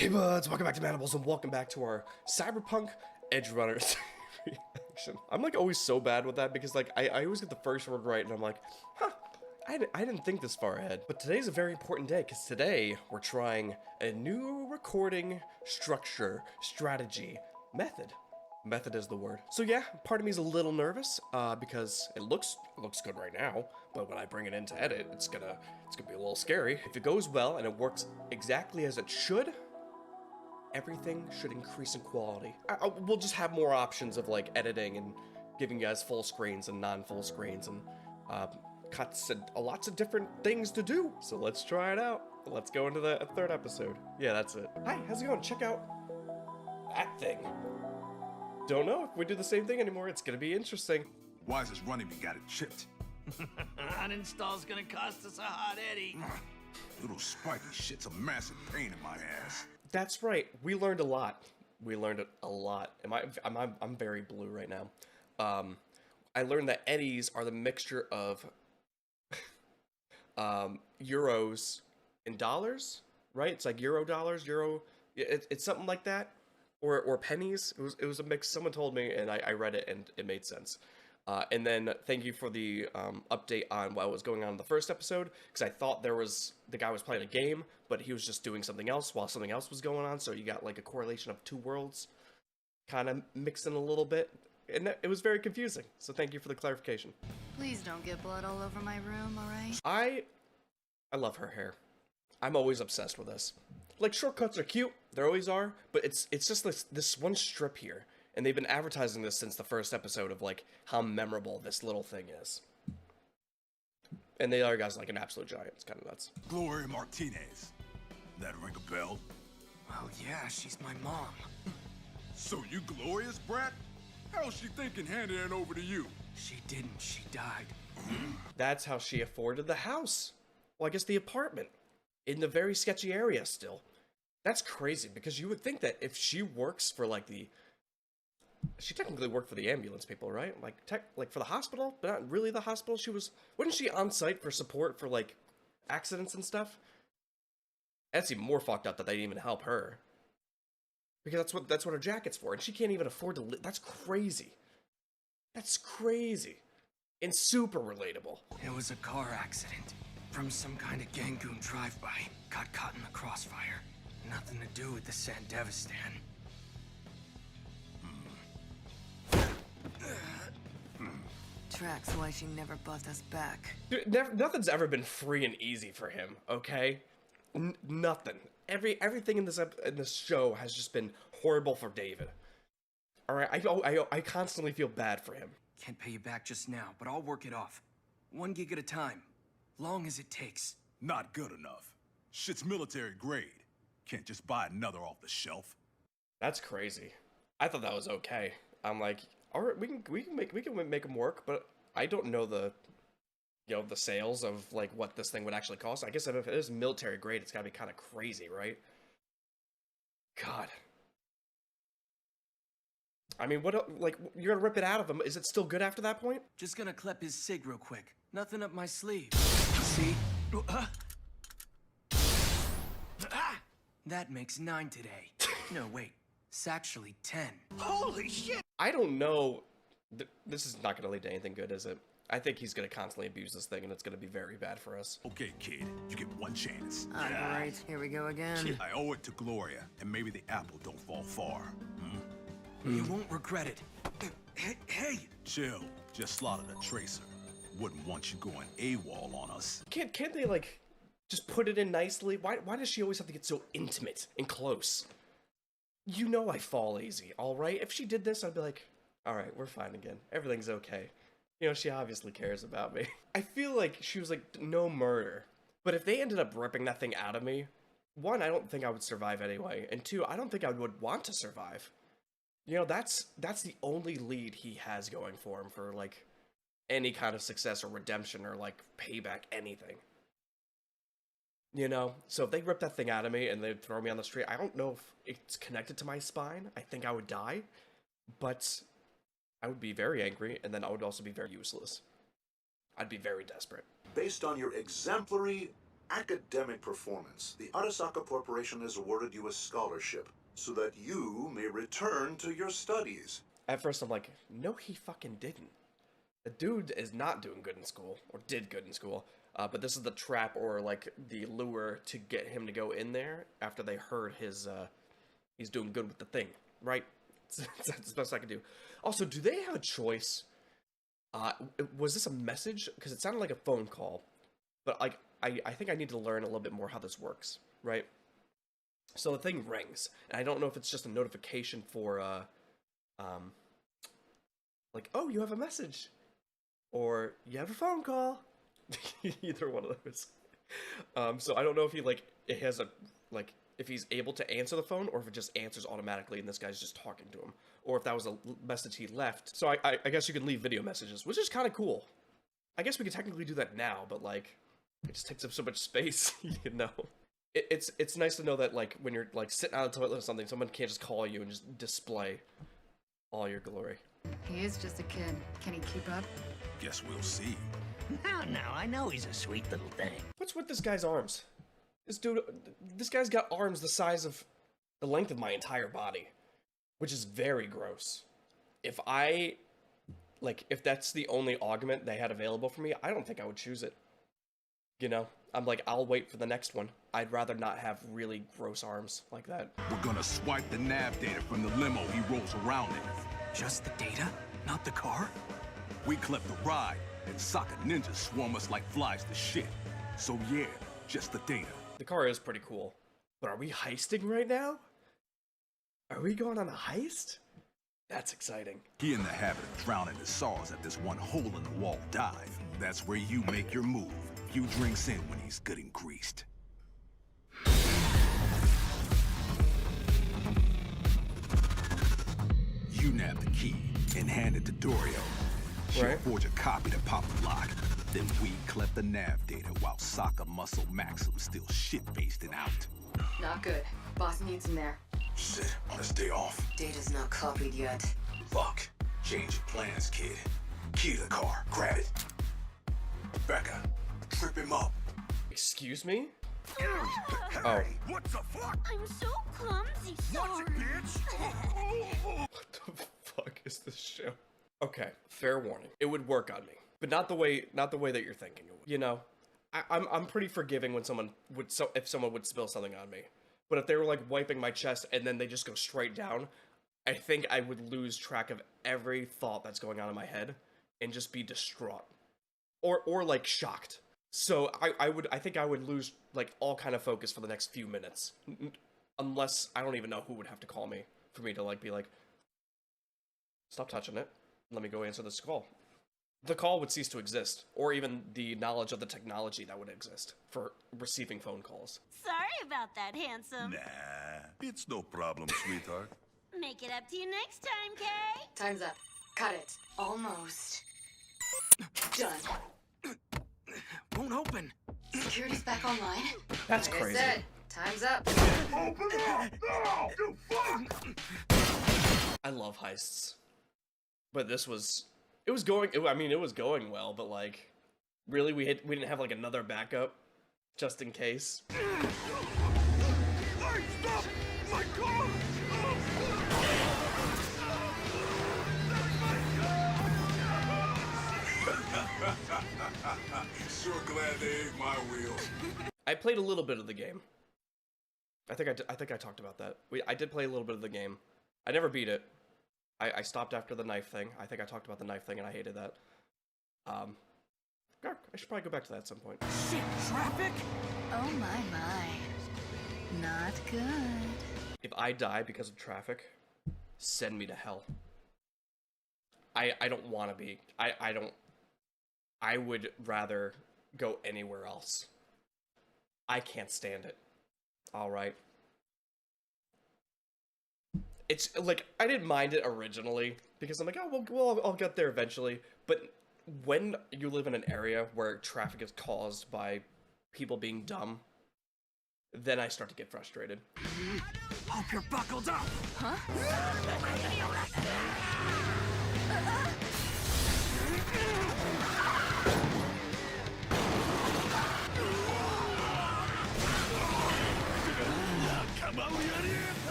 Hey buds, welcome back to Manibles and welcome back to our Cyberpunk Edgerunners reaction. I'm like always so bad with that because like I always get the first word right and I'm like, huh, I didn't think this far ahead. But today's a very important day because today we're trying a new recording structure, strategy, method. Method is the word. So yeah, part of me is a little nervous because it looks good right now, but when I bring it in to edit, it's gonna be a little scary. If it goes well and it works exactly as it should, everything should increase in quality. We'll just have more options of like editing and giving you guys full screens and non-full screens and cuts and lots of different things to do. So let's try it out. Let's go into the third episode. Yeah, that's it. Hi, how's it going? Check out that thing. Don't know if we do the same thing anymore. It's gonna be interesting. Why is this running me got it chipped? Uninstall's gonna cost us a hot Eddie. Little spiky shit's a massive pain in my ass. That's right. We learned a lot. We learned a lot. I'm very blue right now. I learned that eddies are the mixture of euros and dollars, right? It's like euro dollars, euro. It's something like that, or pennies. It was a mix. Someone told me, and I read it, and it made sense. And then thank you for the update on what was going on in the first episode, because I thought the guy was playing a game, but he was just doing something else while something else was going on, so you got like a correlation of two worlds kind of mixing a little bit, and it was very confusing, so thank you for the clarification. Please don't get blood all over my room, alright? I love her hair. I'm always obsessed with this. Like, shortcuts are cute, there always are, but it's just this one strip here. And they've been advertising this since the first episode of, like, how memorable this little thing is. And the other guy's like an absolute giant. It's kind of nuts. Gloria Martinez. That ring a bell? Well, yeah, she's my mom. So you Gloria's brat? How's she thinking handing it over to you? She didn't, she died. That's how she afforded the house. Well, I guess the apartment. In the very sketchy area still. That's crazy, because you would think that if she works for, like, she technically worked for the ambulance people, right? Like for the hospital, but not really the hospital. Wasn't she on site for support for like accidents and stuff? That's even more fucked up that they didn't even help her. Because that's what her jacket's for, and she can't even afford to live. That's crazy. That's crazy. And super relatable. It was a car accident. From some kind of Gangoon drive-by. Got caught in the crossfire. Nothing to do with the Sandevistan. Tracks why she never bought us back. Dude, nothing's ever been free and easy for him, okay? Nothing. Everything in this show has just been horrible for David. Alright, I constantly feel bad for him. Can't pay you back just now, but I'll work it off. 1 gig at a time. Long as it takes. Not good enough. Shit's military grade. Can't just buy another off the shelf. That's crazy. I thought that was okay. I'm like, alright, we can make them work, but I don't know the sales of like what this thing would actually cost. I guess if it is military grade, it's gotta be kind of crazy, right? God. I mean, like, you're gonna rip it out of him. Is it still good after that point? Just gonna clip his cig real quick. Nothing up my sleeve. See? That makes 9 today. No, wait. It's actually 10. Holy shit! I don't know. This is not gonna lead to anything good, is it? I think he's gonna constantly abuse this thing, and it's gonna be very bad for us. Okay, kid, you get one chance. Great. Here we go again. I owe it to Gloria, and maybe the apple don't fall far. You won't regret it. Hey! Chill. Just slaughtered a tracer. Wouldn't want you going AWOL on us. Can't they, like, just put it in nicely? Why does she always have to get so intimate and close? You know I fall easy, alright? If she did this, I'd be like, alright, we're fine again. Everything's okay. You know, she obviously cares about me. I feel like she was like, no murder. But if they ended up ripping that thing out of me, 1, I don't think I would survive anyway. And 2, I don't think I would want to survive. You know, that's the only lead he has going for him for, like, any kind of success or redemption or, like, payback, anything. You know? So if they rip that thing out of me and they throw me on the street, I don't know if it's connected to my spine. I think I would die. But I would be very angry, and then I would also be very useless. I'd be very desperate. Based on your exemplary academic performance, the Arasaka Corporation has awarded you a scholarship so that you may return to your studies. At first I'm like, no he fucking didn't. The dude is not doing good in school, or did good in school, but this is the trap or like the lure to get him to go in there after they heard his, he's doing good with the thing, right? That's the best I can do. Also, do they have a choice? Was this a message? Because it sounded like a phone call, but like, I think I need to learn a little bit more how this works, right? So the thing rings, and I don't know if it's just a notification for, like, oh, you have a message, or you have a phone call. Either one of those. So I don't know if he, like, it has a, like, if he's able to answer the phone, or if it just answers automatically and this guy's just talking to him. Or if that was a message he left. So I guess you can leave video messages, which is kind of cool. I guess we could technically do that now, but, like, it just takes up so much space, you know? It's nice to know that, like, when you're, like, sitting on the toilet or something, someone can't just call you and just display all your glory. He is just a kid. Can he keep up? Guess we'll see. No, I know he's a sweet little thing. What's with this guy's arms? This guy's got arms the size of the length of my entire body, which is very gross. If that's the only augment they had available for me, I don't think I would choose it. You know, I'm like, I'll wait for the next one. I'd rather not have really gross arms like that. We're gonna swipe the nav data from the limo he rolls around in. Just the data? Not the car? We clip the ride, and Sokka ninjas swarm us like flies to shit. So yeah, just the data. The car is pretty cool. But are we heisting right now? Are we going on a heist? That's exciting. He in the habit of drowning his saws at this one hole in the wall dive. That's where you make your move. Few drinks in when he's good and greased. You nab the key and hand it to Dorio. She'll Right. forge a copy to pop the lock. Then we collect the nav data while Sokka Muscle Maxim still shit-faced and out. Not good. Boss needs him there. Shit, on his day off. Data's not copied yet. Fuck. Change of plans, kid. Key to the car. Grab it. Becca, trip him up. Excuse me? Oh. What the fuck? I'm so clumsy, sorry. What the fuck is this show? Okay, fair warning. It would work on me, but not the way that you're thinking it would. You know, I'm pretty forgiving when if someone would spill something on me. But if they were like wiping my chest and then they just go straight down, I think I would lose track of every thought that's going on in my head and just be distraught. Or like shocked. So I think I would lose like all kind of focus for the next few minutes. Unless I don't even know who would have to call me for me to like be like, stop touching it. Let me go answer this call. The call would cease to exist, or even the knowledge of the technology that would exist for receiving phone calls. Sorry about that, handsome. Nah, it's no problem, sweetheart. Make it up to you next time, Kay. Time's up. Cut it. Almost. Done. Won't open. Security's back online. That's Like crazy. I said, time's up. Open up! No! You fuck! I love heists. But this was... It was going well, but like... Really, we didn't have like another backup? Just in case? Hey, stop! My car! Sure glad they ate my wheels. I played a little bit of the game. I think I talked about that. I did play a little bit of the game. I never beat it. I stopped after the knife thing. I think I talked about the knife thing and I hated that. I should probably go back to that at some point. Shit, traffic? Oh my. Not good. If I die because of traffic, send me to hell. I don't want to be. I would rather go anywhere else. I can't stand it. Alright. It's like, I didn't mind it originally, because I'm like, oh, well, I'll get there eventually. But when you live in an area where traffic is caused by people being dumb, then I start to get frustrated. Hope you're buckled up. Huh?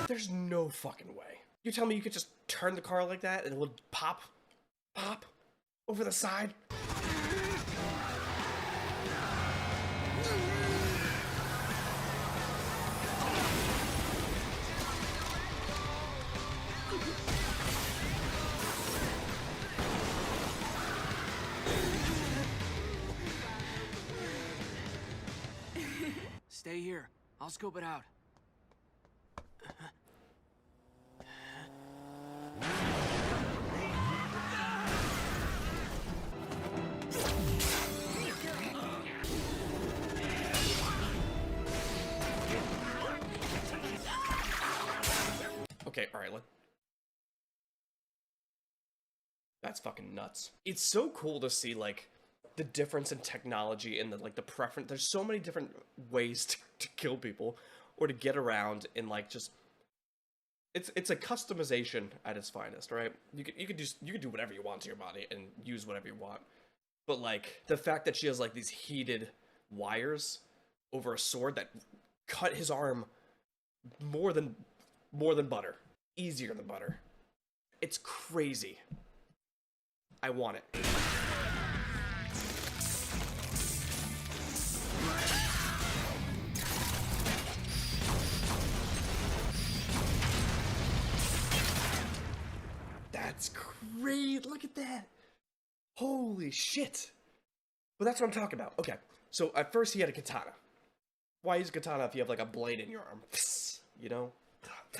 There's no fucking way. You tell me you could just turn the car like that and it would pop over the side? Stay here. I'll scope it out. Okay, alright, that's fucking nuts. It's so cool to see, like, the difference in technology and the preference. There's so many different ways to kill people or to get around and, like, just... It's a customization at its finest, right? You could do whatever you want to your body and use whatever you want. But, like, the fact that she has, like, these heated wires over a sword that cut his arm more than butter. Easier than butter. It's crazy. I want it. That's great. Look at that. Holy shit. But that's what I'm talking about. Okay. So at first he had a katana. Why use a katana if you have like a blade in your arm? You know?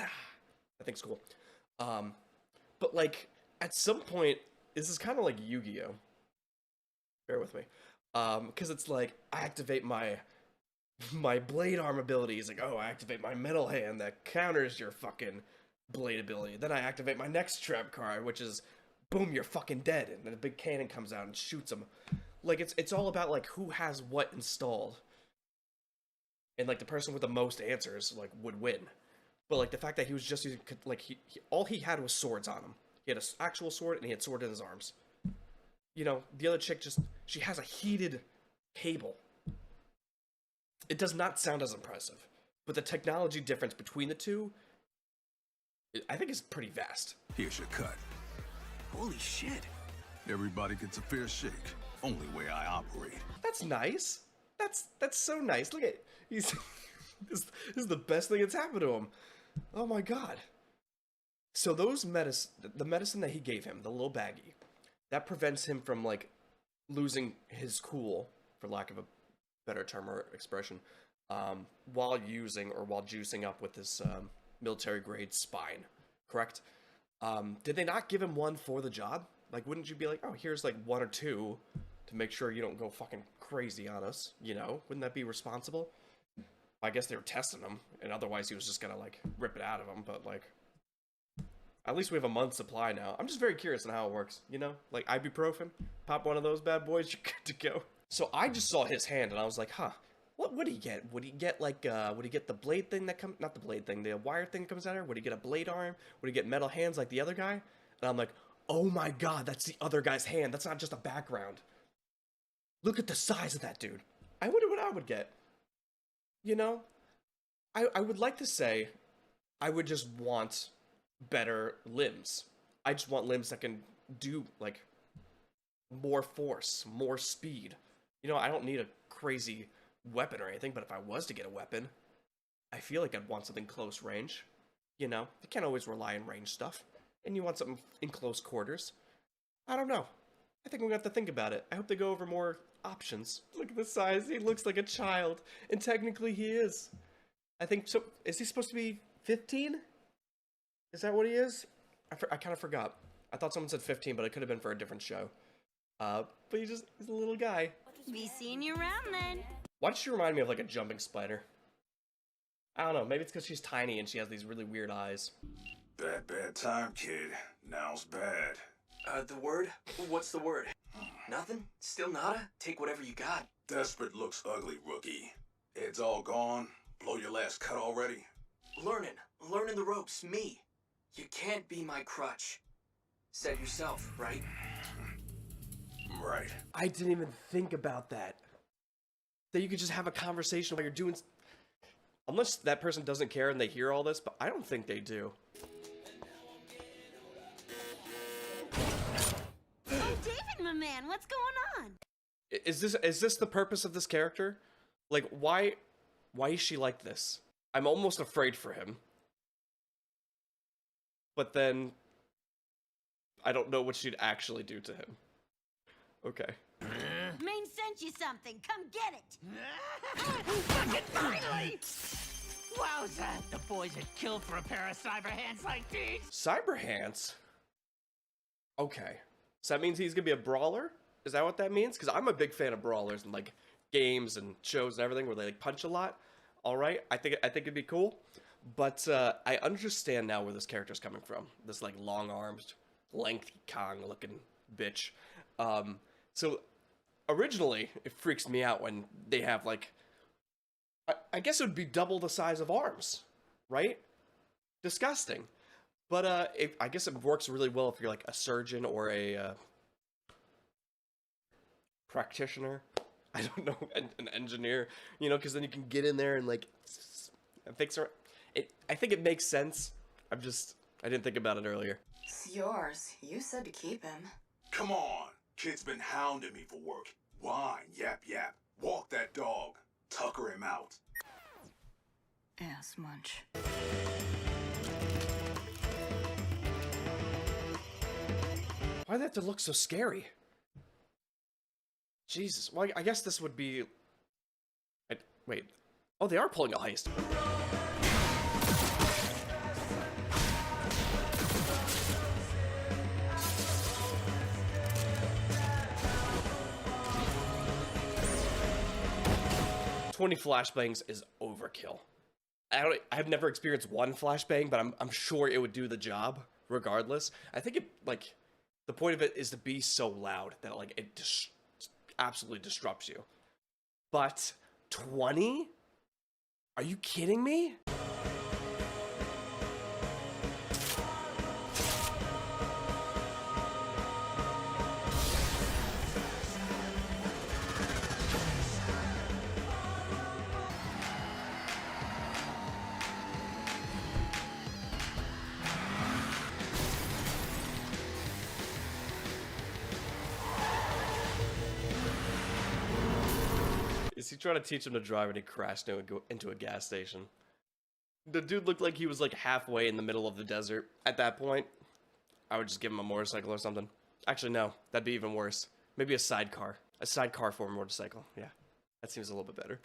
I think it's cool. But like at some point, this is kind of like Yu-Gi-Oh. Bear with me. Because it's like I activate my blade arm ability. It's like, oh, I activate my metal hand that counters your fucking blade ability. Then I activate my next trap card, which is boom, you're fucking dead. And then a big cannon comes out and shoots him. Like it's all about like who has what installed. And like the person with the most answers like would win. But like the fact that he was just using like all he had was swords on him. He had an actual sword and he had sword in his arms. You know, the other chick she has a heated cable. It does not sound as impressive. But the technology difference between the two, I think is pretty vast. Here's your cut. Holy shit. Everybody gets a fair shake. Only way I operate. That's nice. That's so nice. Look at this is the best thing that's happened to him. Oh my god. So the medicine that he gave him, the little baggie, that prevents him from like losing his cool, for lack of a better term or expression, while juicing up with this military grade spine, correct? Did they not give him one for the job? Like, wouldn't you be like, oh, here's like one or two to make sure you don't go fucking crazy on us, you know? Wouldn't that be responsible? I guess they were testing him, and otherwise he was just gonna like rip it out of him, but like, at least we have a month's supply now. I'm just very curious on how it works, you know? Like ibuprofen, pop one of those bad boys, you're good to go. So I just saw his hand and I was like, huh, what would he get? Would he get like, would he get the blade thing that comes, not the blade thing, the wire thing that comes out here? Would he get a blade arm? Would he get metal hands like the other guy? And I'm like, oh my god, that's the other guy's hand. That's not just a background. Look at the size of that dude. I wonder what I would get. You know? I would like to say I would just want better limbs. I just want limbs that can do, like, more force, more speed. You know, I don't need a crazy weapon or anything, but if I was to get a weapon, I feel like I'd want something close range. You know? You can't always rely on range stuff. And you want something in close quarters. I don't know. I think we're gonna have to think about it. I hope they go over more options. Look at the size. He looks like a child. And technically he is. I think so. Is he supposed to be 15? Is that what he is? I kind of forgot. I thought someone said 15, but it could have been for a different show. But he's a little guy. Be seeing you around then. Why does she remind me of like a jumping spider? I don't know. Maybe it's because she's tiny and she has these really weird eyes. Bad time, kid. Now's bad. The word? What's the word? Nothing? Still nada? Take whatever you got. Desperate looks ugly, rookie. Head's all gone. Blow your last cut already? Learning the ropes, me. You can't be my crutch. Said yourself, right? Right. I didn't even think about that. That you could just have a conversation while you're doing... Unless that person doesn't care and they hear all this, but I don't think they do. Oh, David, my man, what's going on? Is this the purpose of this character? Like, why is she like this? I'm almost afraid for him. But then I don't know what she'd actually do to him. Okay. Maine sent you something. Come get it. Fucking finally! Wowza! The boys would kill for a pair of cyber hands like these. Cyber hands? Okay. So that means he's gonna be a brawler? Is that what that means? Because I'm a big fan of brawlers and like games and shows and everything where they like punch a lot. All right, I think it'd be cool. But I understand now where this character's coming from. This like long-armed, lengthy Kong-looking bitch. So originally, it freaks me out when they have like, I guess it would be double the size of arms, right? Disgusting. But I guess it works really well if you're like a surgeon or a practitioner. I don't know, an engineer, you know, because then you can get in there and like fix her. I think it makes sense. I didn't think about it earlier. It's yours. You said to keep him. Come on. Kid's been hounding me for work. Whine, yap, yap. Walk that dog. Tucker him out. Ass munch. Why did that look so scary? Jesus. Well, I guess this would be... wait. Oh, they are pulling a heist. "20 flashbangs is overkill. I've never experienced one flashbang, but I'm sure it would do the job regardless. I think it, like, the point of it is to be so loud that like it just absolutely disrupts you. But 20? Are you kidding me? Is he trying to teach him to drive and he crashed into a gas station? The dude looked like he was like halfway in the middle of the desert. At that point, I would just give him a motorcycle or something. Actually, no. That'd be even worse. Maybe a sidecar. A sidecar for a motorcycle. Yeah. That seems a little bit better.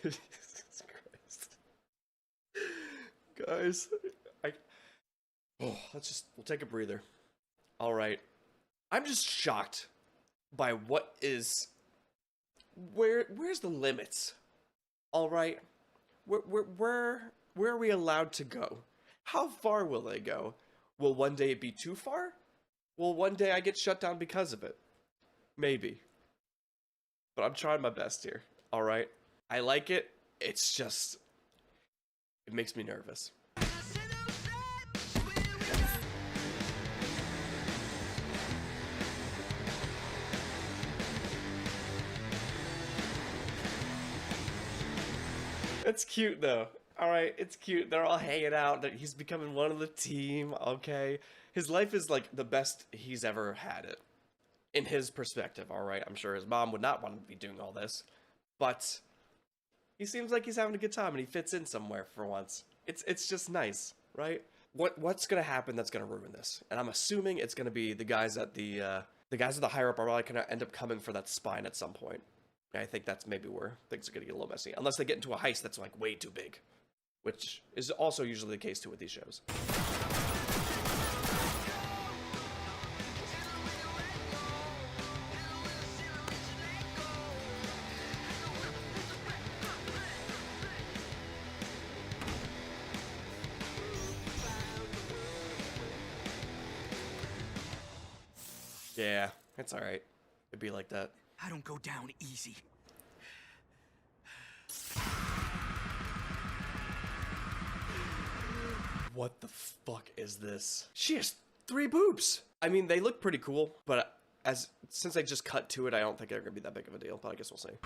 Jesus Christ. Guys, we'll take a breather. All right. I'm just shocked by where's the limits? All right. Where are we allowed to go? How far will they go? Will one day it be too far? Will one day I get shut down because of it? Maybe. But I'm trying my best here. All right. I like it. It's just, it makes me nervous. It's cute though. All right, it's cute. They're all hanging out. He's becoming one of the team. Okay, his life is like the best he's ever had it, in his perspective. All right, I'm sure his mom would not want him to be doing all this, but he seems like he's having a good time and he fits in somewhere for once. It's just nice, right? What's gonna happen that's gonna ruin this? And I'm assuming it's gonna be the guys at the higher up are probably gonna end up coming for that spine at some point. I think that's maybe where things are gonna get a little messy, unless they get into a heist that's like way too big, which is also usually the case too with these shows. Yeah, it's alright. It'd be like that. I don't go down easy. What the fuck is this? She has 3 boobs. I mean, they look pretty cool, but since I just cut to it, I don't think they're gonna be that big of a deal, but I guess we'll see.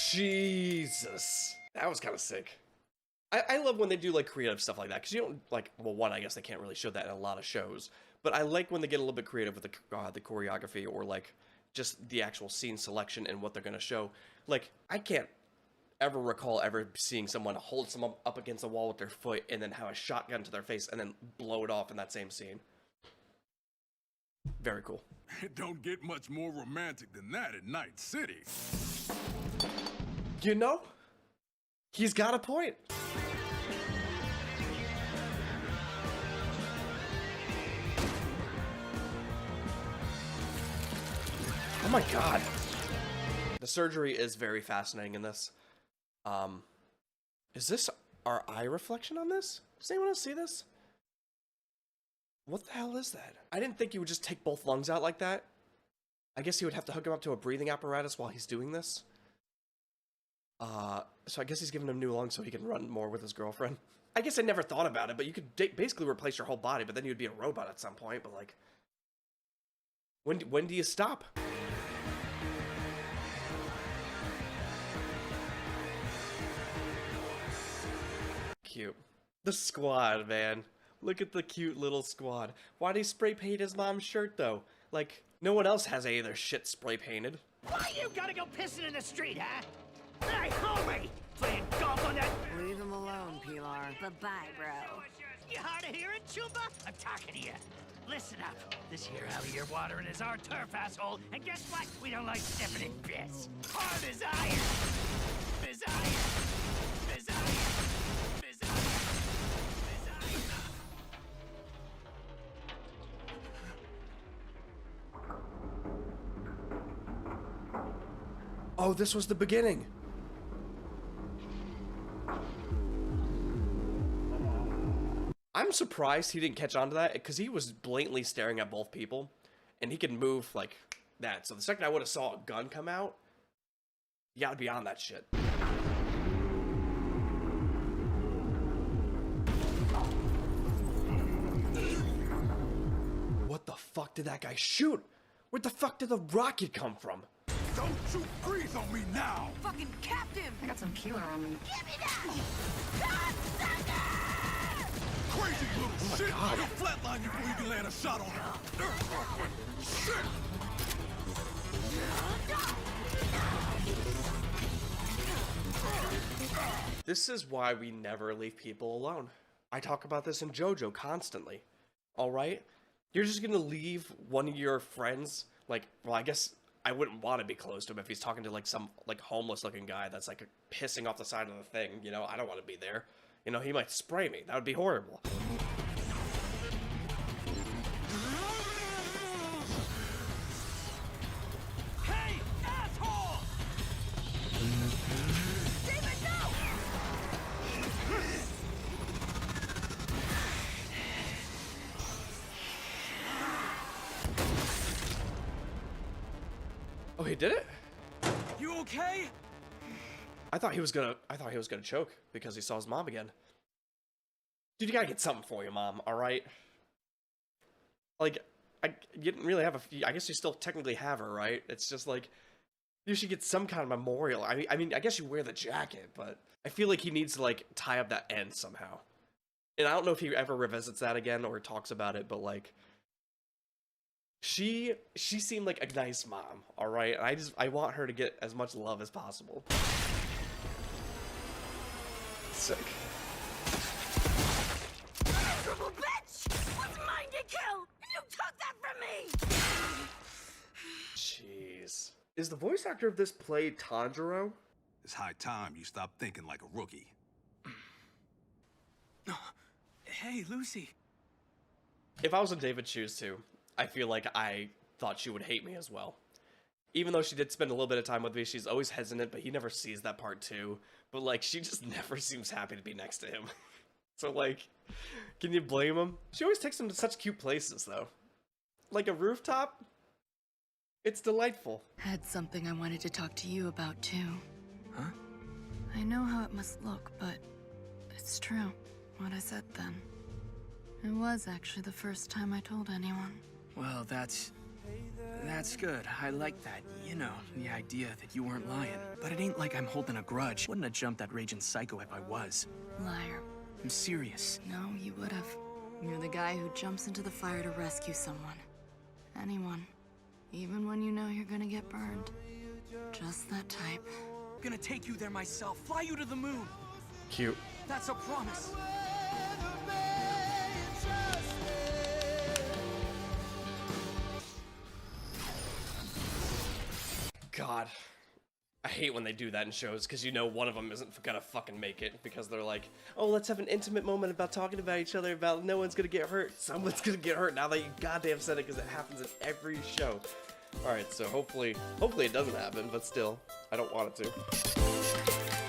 Jesus. That was kind of sick. I love when they do like creative stuff like that, because you don't like, well, one, I guess they can't really show that in a lot of shows, but I like when they get a little bit creative with the choreography, or like just the actual scene selection and what they're gonna show. Like, I can't ever recall ever seeing someone hold someone up against a wall with their foot and then have a shotgun to their face and then blow it off in that same scene. Very cool. It don't get much more romantic than that in Night City. You know, he's got a point. Oh my god. The surgery is very fascinating in this. Is this our eye reflection on this? Does anyone else see this? What the hell is that? I didn't think you would just take both lungs out like that. I guess you would have to hook him up to a breathing apparatus while he's doing this. So I guess he's giving him new lungs so he can run more with his girlfriend. I guess I never thought about it, but you could basically replace your whole body, but then you'd be a robot at some point, but like... When do you stop? Cute. The squad, man. Look at the cute little squad. Why'd he spray paint his mom's shirt, though? Like, no one else has any of their shit spray painted. Why you gotta go pissing in the street, huh? Hey, homie! Playing golf on that... Leave him alone, Pilar. Bye-bye, bro. You hard of hearing, Chuba? I'm talking to you. Listen up. This here alley you're watering is our turf, asshole. And guess what? We don't like stepping in piss. Hard as iron. As iron. As iron. As iron. As iron. Oh, this was the beginning. I'm surprised he didn't catch on to that, because he was blatantly staring at both people, and he can move like that. So the second I would have saw a gun come out, you gotta be on that shit. What the fuck did that guy shoot? Where the fuck did the rocket come from? Don't you freeze on me now! Fucking capped him! I got some killer on me. Give me that! Crazy little shit! God. You'll flatline you before you can land a shot on her! Shit! This is why we never leave people alone. I talk about this in JoJo constantly. Alright? You're just gonna leave one of your friends, like, well, I guess I wouldn't want to be close to him if he's talking to like some like homeless looking guy that's like pissing off the side of the thing, you know. I don't want to be there. You know, he might spray me. That would be horrible. Hey, asshole! David, no! Oh, he did it? You okay? I thought he was gonna choke because he saw his mom again. Dude, you gotta get something for your mom, alright? Like, you didn't really have I guess you still technically have her, right? It's just like, you should get some kind of memorial. I mean, I guess you wear the jacket, but I feel like he needs to, like, tie up that end somehow. And I don't know if he ever revisits that again or talks about it, but, like, she seemed like a nice mom, alright? And I want her to get as much love as possible. Sick. Miserable bitch! What's mine to kill? And you took that from me! Jeez. Is the voice actor of this play Tanjiro? It's high time you stop thinking like a rookie. Hey, Lucy. If I was in David's shoes too, I feel like I thought she would hate me as well. Even though she did spend a little bit of time with me, she's always hesitant, but he never sees that part too. But like, she just never seems happy to be next to him. So like, can you blame him? She always takes him to such cute places though. Like a rooftop? It's delightful. Had something I wanted to talk to you about too. Huh? I know how it must look, but it's true, what I said then. It was actually the first time I told anyone. Well, that's good. I like that. You know, the idea that you weren't lying. But it ain't like I'm holding a grudge. Wouldn't have jumped that raging psycho if I was. Liar. I'm serious. No, you would have. You're the guy who jumps into the fire to rescue someone. Anyone. Even when you know you're gonna get burned. Just that type. I'm gonna take you there myself. Fly you to the moon. Cute. That's a promise. God, I hate when they do that in shows, because you know one of them isn't gonna fucking make it, because they're like, oh, let's have an intimate moment about talking about each other, about no one's gonna get hurt. Someone's gonna get hurt now that you goddamn said it, because it happens in every show. Alright, so hopefully it doesn't happen, but still, I don't want it to.